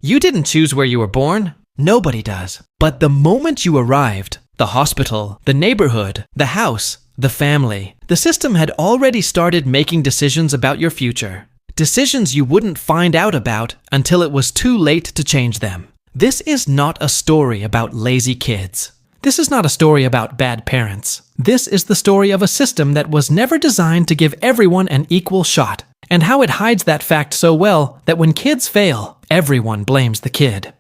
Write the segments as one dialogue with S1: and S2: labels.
S1: You didn't choose where you were born. Nobody does. But the moment you arrived, the hospital, the neighborhood, the house, the family, the system had already started making decisions about your future. Decisions you wouldn't find out about until it was too late to change them. This is not a story about lazy kids. This is not a story about bad parents. This is the story of a system that was never designed to give everyone an equal shot, and how it hides that fact so well that when kids fail, everyone blames the kid.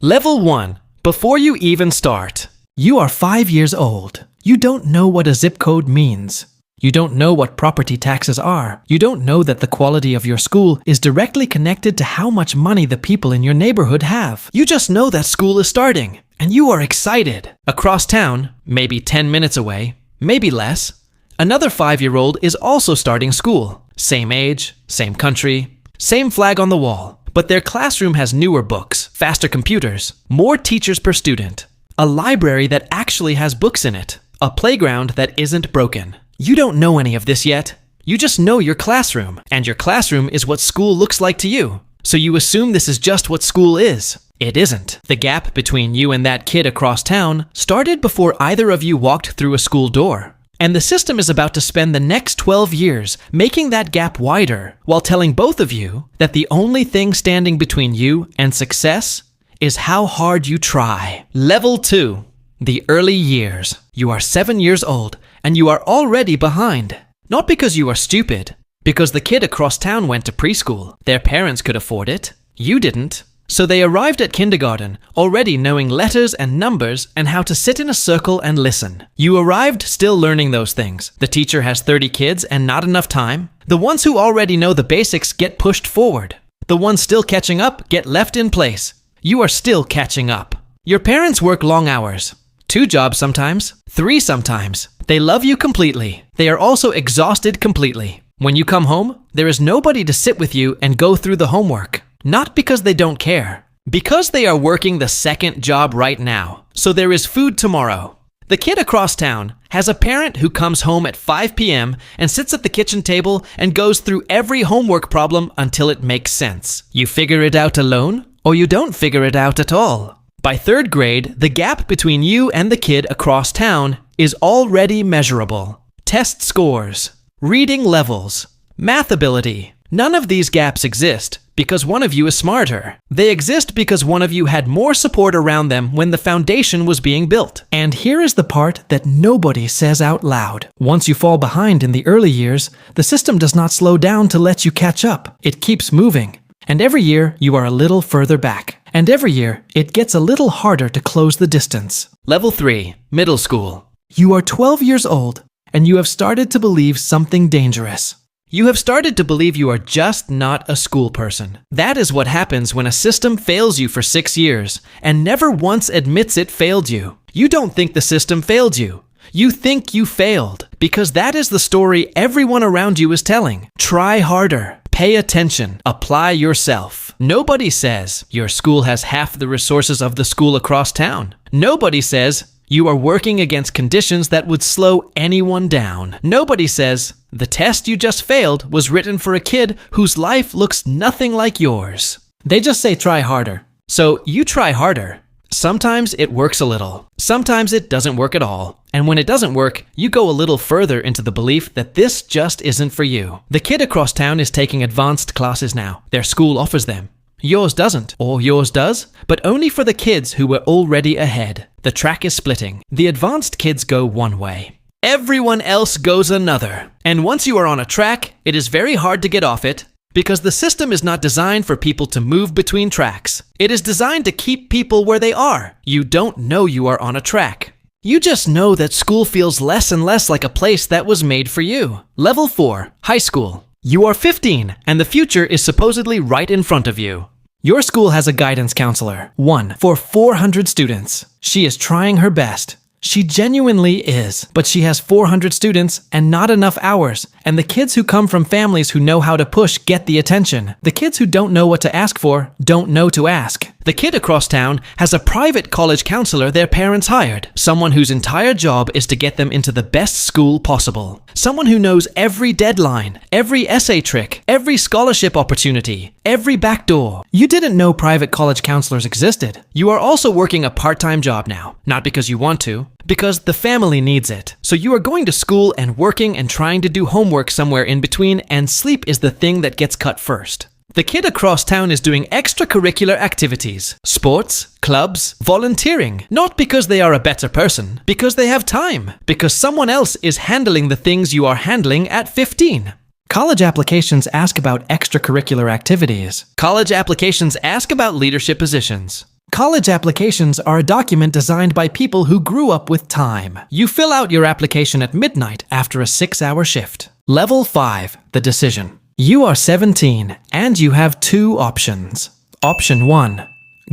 S1: Level 1. Before you even start. You are 5 years old. You don't know what a zip code means. You don't know what property taxes are. You don't know that the quality of your school is directly connected to how much money the people in your neighborhood have. You just know that school is starting, and you are excited. Across town, maybe 10 minutes away, maybe less, another 5-year-old is also starting school. Same age, same country, same flag on the wall. But their classroom has newer books, faster computers, more teachers per student, a library that actually has books in it, a playground that isn't broken. You don't know any of this yet. You just know your classroom, and your classroom is what school looks like to you. So you assume this is just what school is. It isn't. The gap between you and that kid across town started before either of you walked through a school door. And the system is about to spend the next 12 years making that gap wider, while telling both of you that the only thing standing between you and success is how hard you try. Level 2. The early years. You are 7 years old, and you are already behind. Not because you are stupid, because the kid across town went to preschool. Their parents could afford it. You didn't. So they arrived at kindergarten already knowing letters and numbers and how to sit in a circle and listen. You arrived still learning those things. The teacher has 30 kids and not enough time. The ones who already know the basics get pushed forward. The ones still catching up get left in place. You are still catching up. Your parents work long hours. 2 jobs sometimes, 3 sometimes. They love you completely. They are also exhausted completely. When you come home, there is nobody to sit with you and go through the homework. Not because they don't care. Because they are working the second job right now. So there is food tomorrow. The kid across town has a parent who comes home at 5 p.m. and sits at the kitchen table and goes through every homework problem until it makes sense. You figure it out alone, or you don't figure it out at all. By 3rd grade, the gap between you and the kid across town is already measurable. Test scores, reading levels, math ability. None of these gaps exist because one of you is smarter. They exist because one of you had more support around them when the foundation was being built. And here is the part that nobody says out loud. Once you fall behind in the early years, the system does not slow down to let you catch up. It keeps moving. And every year, you are a little further back. And every year, it gets a little harder to close the distance. Level 3, middle school. You are 12 years old, and you have started to believe something dangerous. You have started to believe you are just not a school person. That is what happens when a system fails you for 6 years, and never once admits it failed you. You don't think the system failed you. You think you failed, because that is the story everyone around you is telling. Try harder. Pay attention. Apply yourself. Nobody says your school has half the resources of the school across town. Nobody says you are working against conditions that would slow anyone down. Nobody says the test you just failed was written for a kid whose life looks nothing like yours. They just say try harder. So you try harder. Sometimes it works a little. Sometimes it doesn't work at all. And when it doesn't work, you go a little further into the belief that this just isn't for you. The kid across town is taking advanced classes now. Their school offers them. Yours doesn't, or yours does, but only for the kids who were already ahead. The track is splitting. The advanced kids go one way. Everyone else goes another. And once you are on a track, it is very hard to get off it, because the system is not designed for people to move between tracks. It is designed to keep people where they are. You don't know you are on a track. You just know that school feels less and less like a place that was made for you. Level 4, high school. You are 15, and the future is supposedly right in front of you. Your school has a guidance counselor, one for 400 students. She is trying her best. She genuinely is, but she has 400 students and not enough hours, and the kids who come from families who know how to push get the attention. The kids who don't know what to ask for don't know to ask. The kid across town has a private college counselor their parents hired, someone whose entire job is to get them into the best school possible. Someone who knows every deadline, every essay trick, every scholarship opportunity, every backdoor. You didn't know private college counselors existed. You are also working a part-time job now, not because you want to, because the family needs it. So you are going to school and working and trying to do homework somewhere in between, and sleep is the thing that gets cut first. The kid across town is doing extracurricular activities, sports, clubs, volunteering, not because they are a better person, because they have time, because someone else is handling the things you are handling at 15. College applications ask about extracurricular activities. College applications ask about leadership positions. College applications are a document designed by people who grew up with time. You fill out your application at midnight after a 6-hour shift. Level 5, the decision. You are 17 and you have 2 options. Option 1,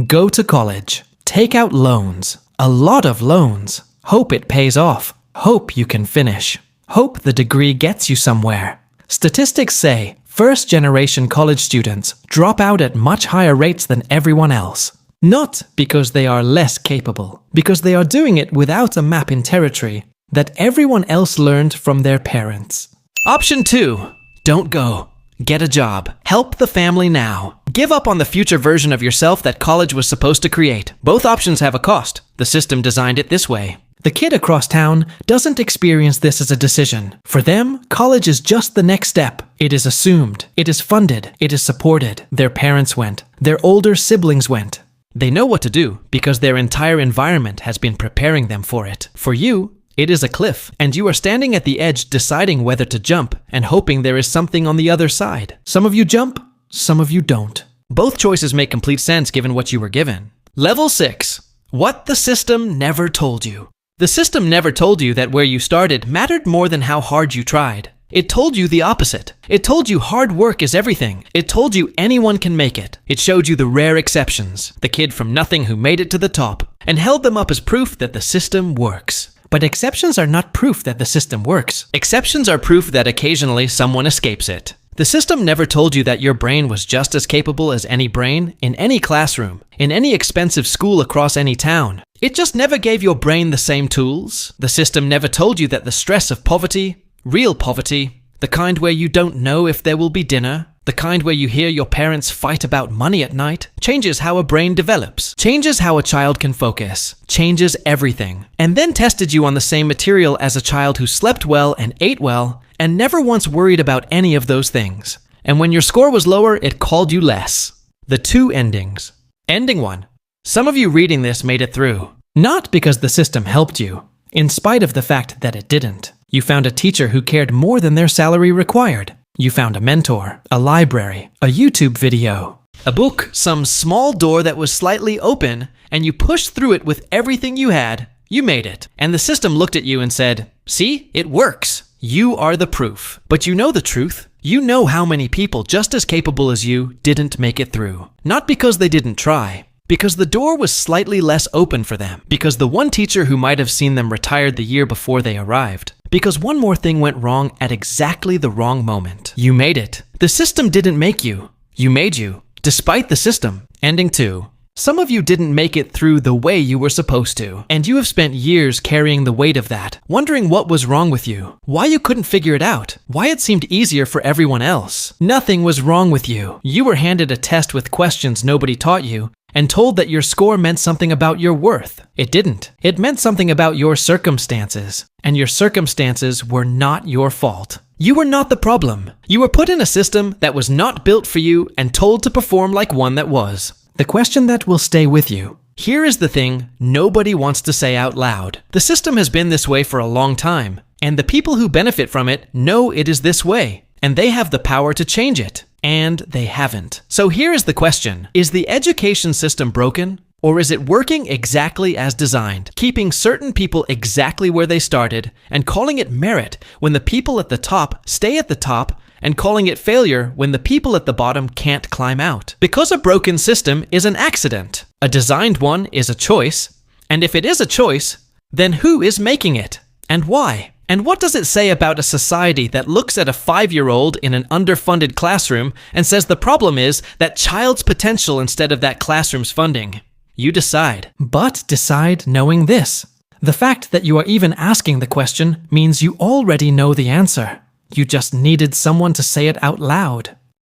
S1: go to college. Take out loans. A lot of loans. Hope it pays off. Hope you can finish. Hope the degree gets you somewhere. Statistics say first-generation college students drop out at much higher rates than everyone else. Not because they are less capable, because they are doing it without a map in territory that everyone else learned from their parents. Option 2, don't go. Get a job. Help the family now. Give up on the future version of yourself that college was supposed to create. Both options have a cost. The system designed it this way. The kid across town doesn't experience this as a decision. For them, college is just the next step. It is assumed. It is funded. It is supported. Their parents went. Their older siblings went. They know what to do because their entire environment has been preparing them for it. For you, it is a cliff, and you are standing at the edge deciding whether to jump and hoping there is something on the other side. Some of you jump, some of you don't. Both choices make complete sense given what you were given. Level 6. What the system never told you. The system never told you that where you started mattered more than how hard you tried. It told you the opposite. It told you hard work is everything. It told you anyone can make it. It showed you the rare exceptions, the kid from nothing who made it to the top, and held them up as proof that the system works. But exceptions are not proof that the system works. Exceptions are proof that occasionally someone escapes it. The system never told you that your brain was just as capable as any brain in any classroom, in any expensive school across any town. It just never gave your brain the same tools. The system never told you that the stress of poverty, real poverty, the kind where you don't know if there will be dinner, the kind where you hear your parents fight about money at night, changes how a brain develops, changes how a child can focus, changes everything, and then tested you on the same material as a child who slept well and ate well, and never once worried about any of those things. And when your score was lower, it called you less. The 2 endings. Ending 1. Some of you reading this made it through. Not because the system helped you, in spite of the fact that it didn't. You found a teacher who cared more than their salary required. You found a mentor, a library, a YouTube video, a book, some small door that was slightly open, and you pushed through it with everything you had. You made it. And the system looked at you and said, see, it works. You are the proof. But you know the truth. You know how many people just as capable as you didn't make it through. Not because they didn't try, because the door was slightly less open for them, because the one teacher who might have seen them retired the year before they arrived, because one more thing went wrong at exactly the wrong moment. You made it. The system didn't make you. You made you, despite the system. Ending 2. Some of you didn't make it through the way you were supposed to, and you have spent years carrying the weight of that, wondering what was wrong with you, why you couldn't figure it out, why it seemed easier for everyone else. Nothing was wrong with you. You were handed a test with questions nobody taught you, and told that your score meant something about your worth. It didn't. It meant something about your circumstances, and your circumstances were not your fault. You were not the problem. You were put in a system that was not built for you and told to perform like one that was. The question that will stay with you. Here is the thing nobody wants to say out loud. The system has been this way for a long time, and the people who benefit from it know it is this way, and they have the power to change it. And they haven't. So here is the question. Is the education system broken? Or is it working exactly as designed, keeping certain people exactly where they started and calling it merit when the people at the top stay at the top, and calling it failure when the people at the bottom can't climb out? Because a broken system is an accident. A designed one is a choice. And if it is a choice, then who is making it? And why? And what does it say about a society that looks at a 5-year-old in an underfunded classroom and says the problem is that child's potential instead of that classroom's funding? You decide. But decide knowing this. The fact that you are even asking the question means you already know the answer. You just needed someone to say it out loud.